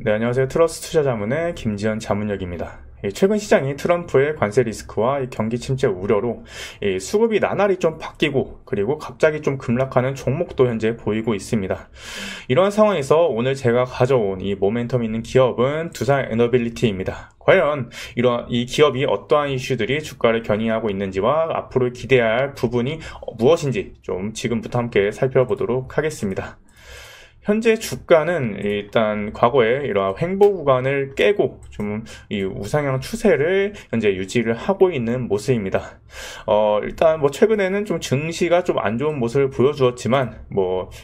네, 안녕하세요. 트러스트 투자자문의 김지현 자문역입니다. 최근 시장이 트럼프의 관세 리스크와 경기 침체 우려로 수급이 나날이 좀 바뀌고 그리고 갑자기 좀 급락하는 종목도 현재 보이고 있습니다. 이러한 상황에서 오늘 제가 가져온 이 모멘텀 있는 기업은 두산 에너빌리티입니다. 과연 이 기업이 어떠한 이슈들이 주가를 견인하고 있는지와 앞으로 기대해야 할 부분이 무엇인지 좀 지금부터 함께 살펴보도록 하겠습니다. 현재 주가는 일단 과거에 이러한 횡보 구간을 깨고 좀 이 우상향 추세를 현재 유지를 하고 있는 모습입니다. 일단 최근에는 좀 증시가 좀 안 좋은 모습을 보여주었지만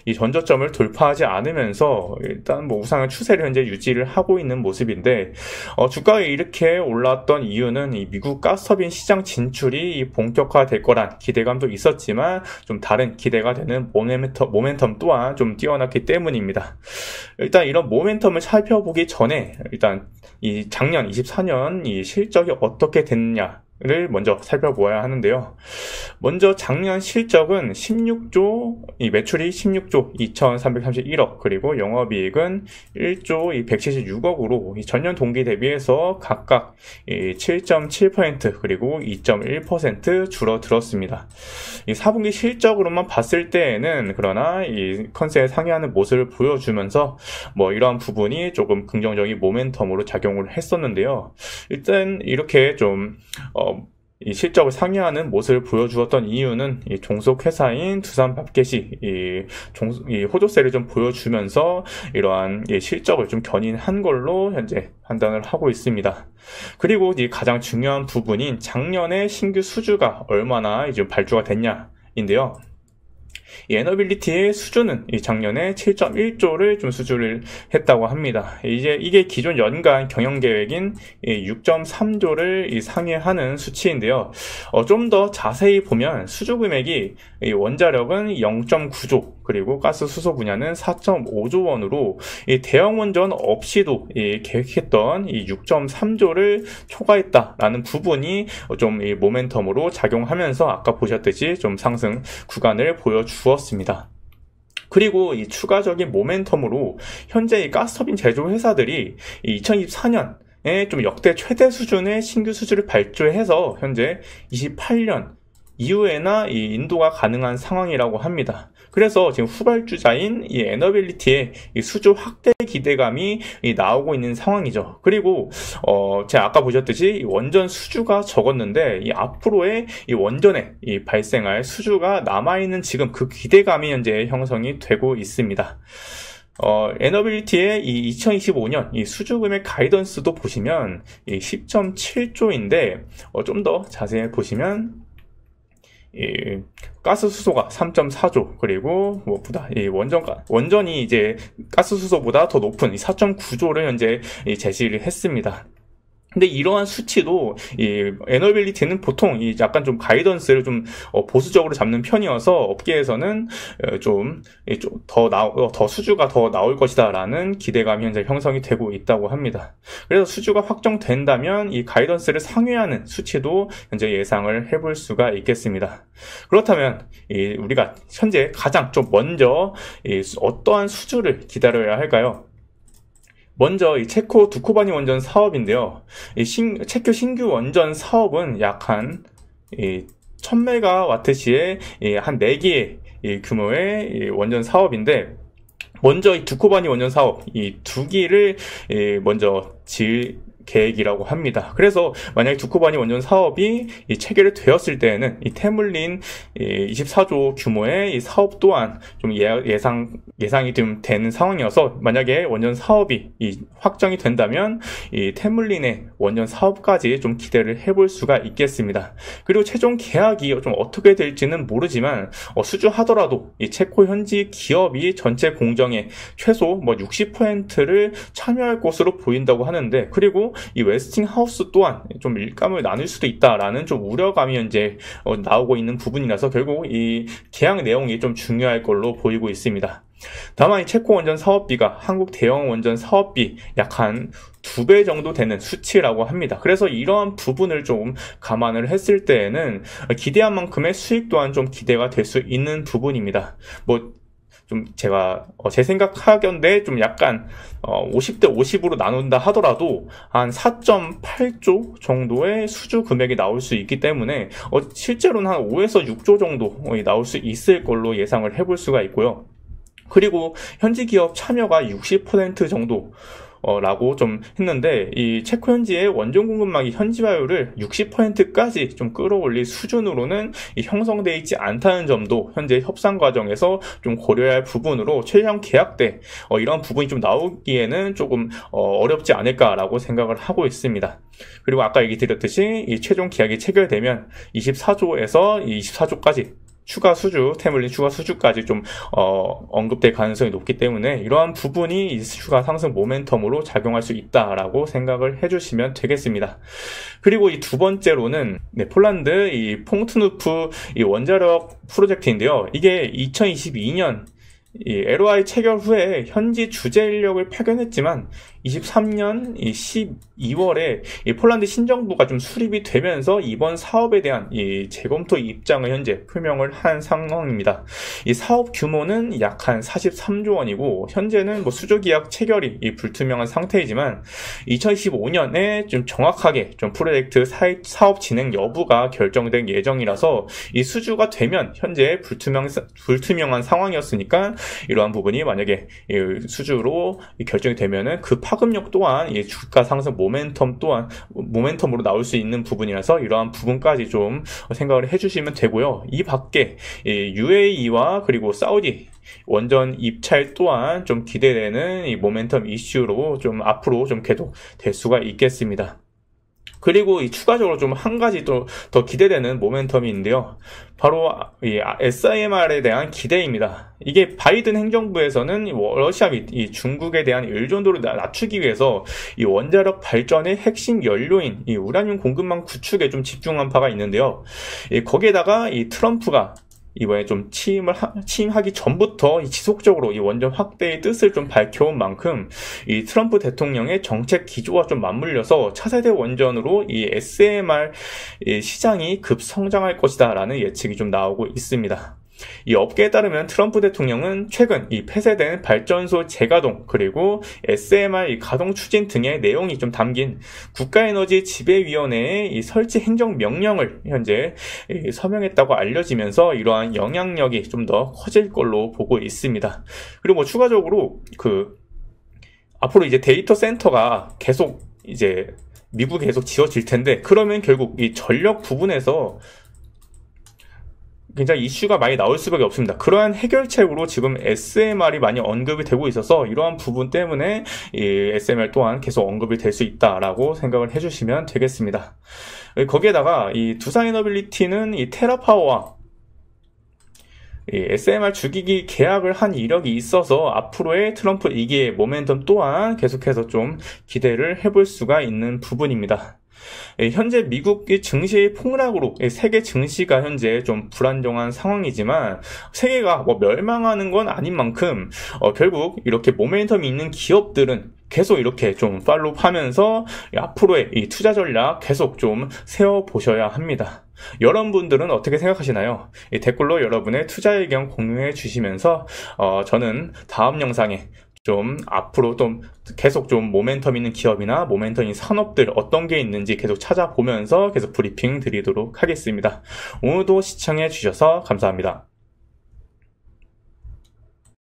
이 전저점을 돌파하지 않으면서 일단 우상향 추세를 현재 유지를 하고 있는 모습인데, 주가가 이렇게 올랐던 이유는 이 미국 가스터빈 시장 진출이 본격화될 거란 기대감도 있었지만 좀 다른 기대가 되는 모멘텀 또한 좀 뛰어났기 때문입니다. 일단 이런 모멘텀을 살펴보기 전에 일단 이 작년 24년 이 실적이 어떻게 됐느냐를 먼저 살펴보아야 하는데요. 먼저 작년 실적은 16조, 이 매출이 16조 2,331억, 그리고 영업이익은 1조 176억으로 전년 동기 대비해서 각각 7.7% 그리고 2.1% 줄어들었습니다. 이 4분기 실적으로만 봤을 때에는 그러나 이 컨센에 상회하는 모습을 보여주면서 이러한 부분이 조금 긍정적인 모멘텀으로 작용을 했었는데요. 일단 이렇게 이 실적을 상회하는 모습을 보여주었던 이유는 이 종속 회사인 두산밥켓이 이 호조세를 좀 보여주면서 이러한 실적을 좀 견인한 걸로 현재 판단을 하고 있습니다. 그리고 이 가장 중요한 부분인 작년에 신규 수주가 얼마나 이제 발주가 됐냐인데요. 이 에너빌리티의 수주는 작년에 7.1조를 좀 수주를 했다고 합니다. 이게 기존 연간 경영 계획인 6.3조를 상회하는 수치인데요. 좀 더 자세히 보면 수주 금액이 원자력은 0.9조, 그리고 가스 수소 분야는 4.5조 원으로 대형 원전 없이도 계획했던 6.3조를 초과했다라는 부분이 좀 모멘텀으로 작용하면서 아까 보셨듯이 좀 상승 구간을 보여주었습니다. 그리고 이 추가적인 모멘텀으로 현재 이 가스터빈 제조 회사들이 2024년에 좀 역대 최대 수준의 신규 수주를 발주해서 현재 28년 이후에나 이 인도가 가능한 상황이라고 합니다. 그래서 지금 후발주자인 이 에너빌리티의 이 수주 확대 기대감이 나오고 있는 상황이죠. 그리고 제가 아까 보셨듯이 이 원전 수주가 적었는데 이 앞으로의 이 원전에 발생할 수주가 남아있는 지금 그 기대감이 현재 형성이 되고 있습니다. 에너빌리티의 이 2025년 이 수주 금액 가이던스도 보시면 이 10.7조인데 좀 더 자세히 보시면 가스 수소가 3.4조, 그리고 무엇보다 원전이 이제 가스 수소보다 더 높은 4.9조를 현재 제시를 했습니다. 근데 이러한 수치도 이 에너빌리티는 보통 약간 좀 가이던스를 좀 보수적으로 잡는 편이어서 업계에서는 더 수주가 더 나올 것이다라는 기대감이 현재 형성이 되고 있다고 합니다. 그래서 수주가 확정된다면 이 가이던스를 상회하는 수치도 현재 예상을 해볼 수가 있겠습니다. 그렇다면 우리가 현재 가장 좀 먼저 어떠한 수주를 기다려야 할까요? 먼저 이 체코 두코바니 원전 사업인데요. 체코 신규 원전 사업은 약 한 1000메가와트시의 한 4개의 규모의 원전 사업인데, 먼저 이 두코바니 원전 사업 이 2기를 먼저 지을 계획이라고 합니다. 그래서 만약에 두코바니 원전 사업이 체결이 되었을 때에는 이 태물린 24조 규모의 이 사업 또한 좀 예상이 좀 되는 상황이어서, 만약에 원전 사업이 확정이 된다면 이 태물린의 원전 사업까지 좀 기대를 해볼 수가 있겠습니다. 그리고 최종 계약이 좀 어떻게 될지는 모르지만 수주하더라도 이 체코 현지 기업이 전체 공정의 최소 60%를 참여할 것으로 보인다고 하는데, 그리고 이 웨스팅하우스 또한 좀 일감을 나눌 수도 있다라는 좀 우려감이 현재 나오고 있는 부분이라서 결국 이 계약 내용이 좀 중요할 걸로 보이고 있습니다. 다만 이 체코 원전 사업비가 한국 대형 원전 사업비 약 한 2배 정도 되는 수치라고 합니다. 그래서 이러한 부분을 좀 감안을 했을 때에는 기대한 만큼의 수익 또한 좀 기대가 될 수 있는 부분입니다. 좀 제가 제 생각하건대 좀 약간 50대 50으로 나눈다 하더라도 한 4.8조 정도의 수주 금액이 나올 수 있기 때문에 실제로는 한 5에서 6조 정도 나올 수 있을 걸로 예상을 해볼 수가 있고요. 그리고 현지 기업 참여가 60% 정도 라고 좀 했는데, 이 체코 현지의 원전 공급망이 현지화율을 60%까지 좀 끌어올릴 수준으로는 형성되어 있지 않다는 점도 현재 협상 과정에서 좀 고려해야 할 부분으로 최종 계약 때 이런 부분이 좀 나오기에는 조금 어렵지 않을까라고 생각을 하고 있습니다. 그리고 아까 얘기 드렸듯이 이 최종 계약이 체결되면 24조에서 24조까지 태물린 추가 수주까지 좀 언급될 가능성이 높기 때문에 이러한 부분이 이 추가 상승 모멘텀으로 작용할 수 있다라고 생각을 해주시면 되겠습니다. 그리고 이 두 번째로는 폴란드 이 퐁트누프 이 원자력 프로젝트인데요. 이게 2022년 이 LOI 체결 후에 현지 주재 인력을 파견했지만 23년 12월에 이 폴란드 신정부가 좀 수립이 되면서 이번 사업에 대한 이 재검토 입장을 현재 표명을 한 상황입니다. 이 사업 규모는 약 한 43조 원이고 현재는 수주 계약 체결이 불투명한 상태이지만 2025년에 좀 정확하게 좀 프로젝트 사업 진행 여부가 결정된 예정이라서 이 수주가 되면 현재 불투명한 상황이었으니까 이러한 부분이 만약에 수주로 결정이 되면은 그 파급력 또한 이 주가 상승 모멘텀으로 나올 수 있는 부분이라서 이러한 부분까지 좀 생각을 해주시면 되고요. 이 밖에 UAE와 그리고 사우디 원전 입찰 또한 좀 기대되는 이 모멘텀 이슈로 좀 앞으로 좀 계속 될 수가 있겠습니다. 그리고 이 추가적으로 좀 한 가지 또 더 기대되는 모멘텀이 있는데요. 바로 이 SIMR에 대한 기대입니다. 이게 바이든 행정부에서는 러시아 및 이 중국에 대한 의존도를 낮추기 위해서 이 원자력 발전의 핵심 연료인 이 우라늄 공급망 구축에 좀 집중한 바가 있는데요. 거기에다가 이 트럼프가 이번에 좀 취임하기 전부터 지속적으로 이 원전 확대의 뜻을 좀 밝혀온 만큼 이 트럼프 대통령의 정책 기조와 좀 맞물려서 차세대 원전으로 이 SMR 시장이 급성장할 것이다라는 예측이 좀 나오고 있습니다. 이 업계에 따르면 트럼프 대통령은 최근 이 폐쇄된 발전소 재가동 그리고 SMR 이 가동 추진 등의 내용이 좀 담긴 국가에너지 지배위원회의 이 설치 행정 명령을 현재 서명했다고 알려지면서 이러한 영향력이 좀 더 커질 걸로 보고 있습니다. 그리고 추가적으로 앞으로 이제 데이터 센터가 계속 이제 미국에 계속 지어질 텐데 그러면 결국 이 전력 부분에서 굉장히 이슈가 많이 나올 수밖에 없습니다. 그러한 해결책으로 지금 SMR이 많이 언급이 되고 있어서 이러한 부분 때문에 이 SMR 또한 계속 언급이 될 수 있다라고 생각을 해주시면 되겠습니다. 거기에다가 이 두산에너빌리티는 이 테라파워와 이 SMR 주기기 계약을 한 이력이 있어서 앞으로의 트럼프 2기의 모멘텀 또한 계속해서 좀 기대를 해볼 수가 있는 부분입니다. 현재 미국의 증시의 폭락으로 세계 증시가 현재 좀 불안정한 상황이지만 세계가 멸망하는 건 아닌 만큼 결국 이렇게 모멘텀이 있는 기업들은 계속 이렇게 좀 팔로우하면서 앞으로의 이 투자 전략 계속 좀 세워보셔야 합니다. 여러분들은 어떻게 생각하시나요? 댓글로 여러분의 투자 의견 공유해 주시면서 저는 다음 영상에 좀 앞으로 좀 계속 좀 모멘텀 있는 기업이나 모멘텀 있는 산업들 어떤 게 있는지 계속 찾아보면서 계속 브리핑 드리도록 하겠습니다. 오늘도 시청해 주셔서 감사합니다.